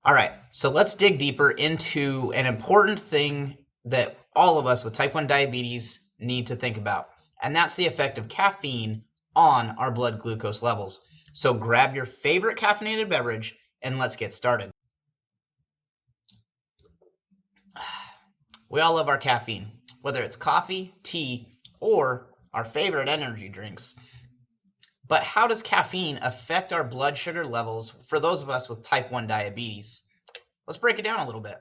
All right, so let's dig deeper into an important thing that all of us with type 1 diabetes need to think about, and that's the effect of caffeine on our blood glucose levels. So grab your favorite caffeinated beverage and let's get started. We all love our caffeine, whether it's coffee, tea, or our favorite energy drinks. But how does caffeine affect our blood sugar levels for those of us with type 1 diabetes? Let's break it down a little bit.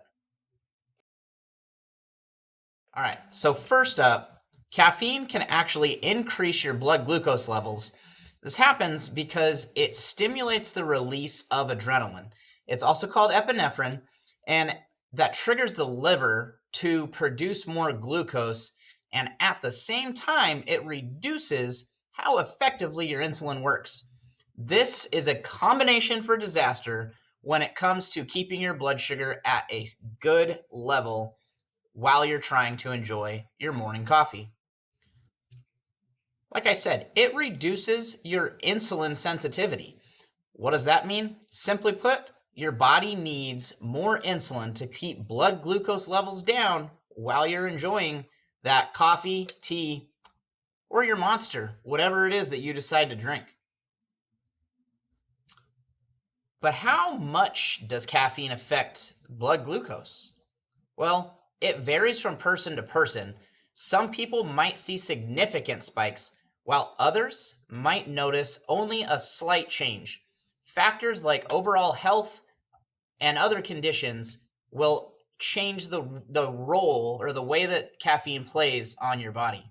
All right, so first up, caffeine can actually increase your blood glucose levels. This happens because it stimulates the release of adrenaline. It's also called epinephrine, and that triggers the liver to produce more glucose, and at the same time, it reduces how effectively your insulin works. This is a combination for disaster when it comes to keeping your blood sugar at a good level while you're trying to enjoy your morning coffee. Like I said, it reduces your insulin sensitivity. What does that mean? Simply put, your body needs more insulin to keep blood glucose levels down while you're enjoying that coffee, tea, or your Monster, whatever it is that you decide to drink. But how much does caffeine affect blood glucose? Well, it varies from person to person. Some people might see significant spikes, while others might notice only a slight change. Factors like overall health and other conditions will change the role or the way that caffeine plays on your body.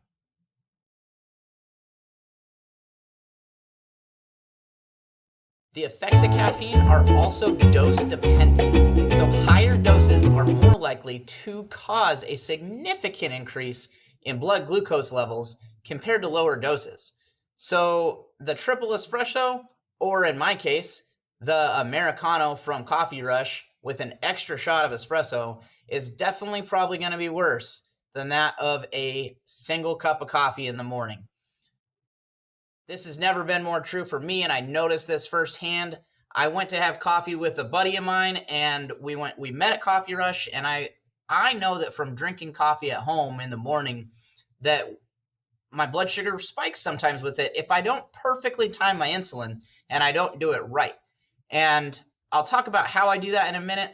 The effects of caffeine are also dose dependent. So higher doses are more likely to cause a significant increase in blood glucose levels compared to lower doses. So the triple espresso, or in my case, the Americano from Coffee Rush with an extra shot of espresso, is definitely probably going to be worse than that of a single cup of coffee in the morning. This has never been more true for me, and I noticed this firsthand. I went to have coffee with a buddy of mine, and we met at Coffee Rush, and I know that from drinking coffee at home in the morning that my blood sugar spikes sometimes with it if I don't perfectly time my insulin and I don't do it right. And I'll talk about how I do that in a minute.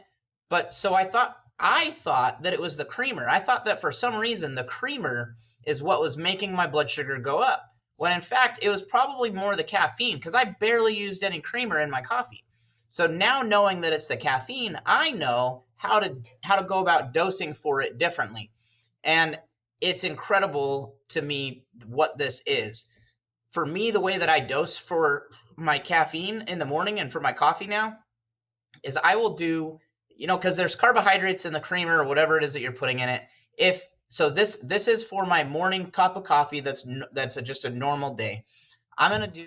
But so I thought that it was the creamer. I thought that for some reason the creamer is what was making my blood sugar go up, when in fact it was probably more the caffeine, because I barely used any creamer in my coffee. So now, knowing that it's the caffeine, I know how to go about dosing for it differently. And it's incredible to me what this is. For me, the way that I dose for my caffeine in the morning and for my coffee now is I will do, because there's carbohydrates in the creamer or whatever it is that you're putting in it. This is for my morning cup of coffee. That's just a normal day. I'm gonna do.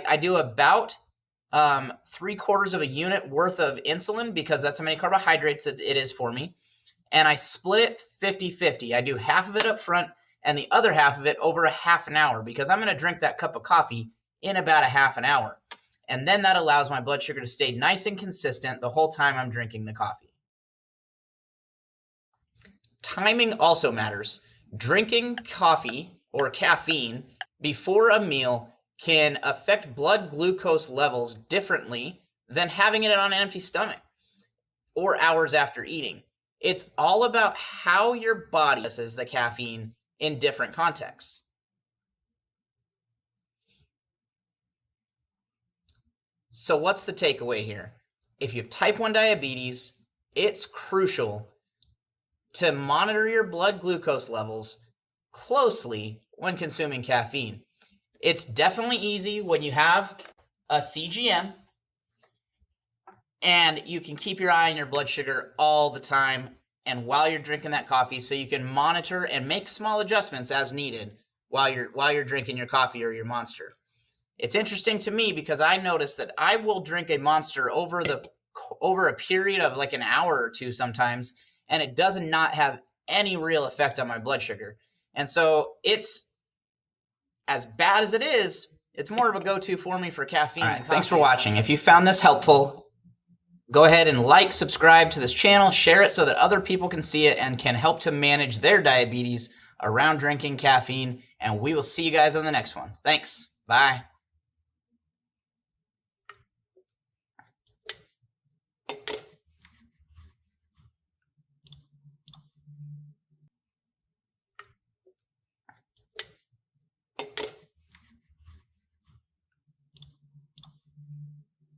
I do about 3/4 of a unit worth of insulin, because that's how many carbohydrates it is for me. And I split it 50-50. I do half of it up front and the other half of it over a half an hour, because I'm going to drink that cup of coffee in about a half an hour. And then that allows my blood sugar to stay nice and consistent the whole time I'm drinking the coffee. Timing also matters. Drinking coffee or caffeine before a meal can affect blood glucose levels differently than having it on an empty stomach or hours after eating. It's all about how your body uses the caffeine in different contexts. So what's the takeaway here? If you have type 1 diabetes, it's crucial to monitor your blood glucose levels closely when consuming caffeine. It's definitely easy when you have a CGM and you can keep your eye on your blood sugar all the time and while you're drinking that coffee, so you can monitor and make small adjustments as needed while you're drinking your coffee or your Monster. It's interesting to me because I noticed that I will drink a Monster over a period of like an hour or two sometimes, and it does not have any real effect on my blood sugar. And so it's, as bad as it is, it's more of a go-to for me for caffeine. All right, thanks for watching. If you found this helpful, go ahead and like, subscribe to this channel, share it so that other people can see it and can help to manage their diabetes around drinking caffeine. And we will see you guys on the next one. Thanks. Bye.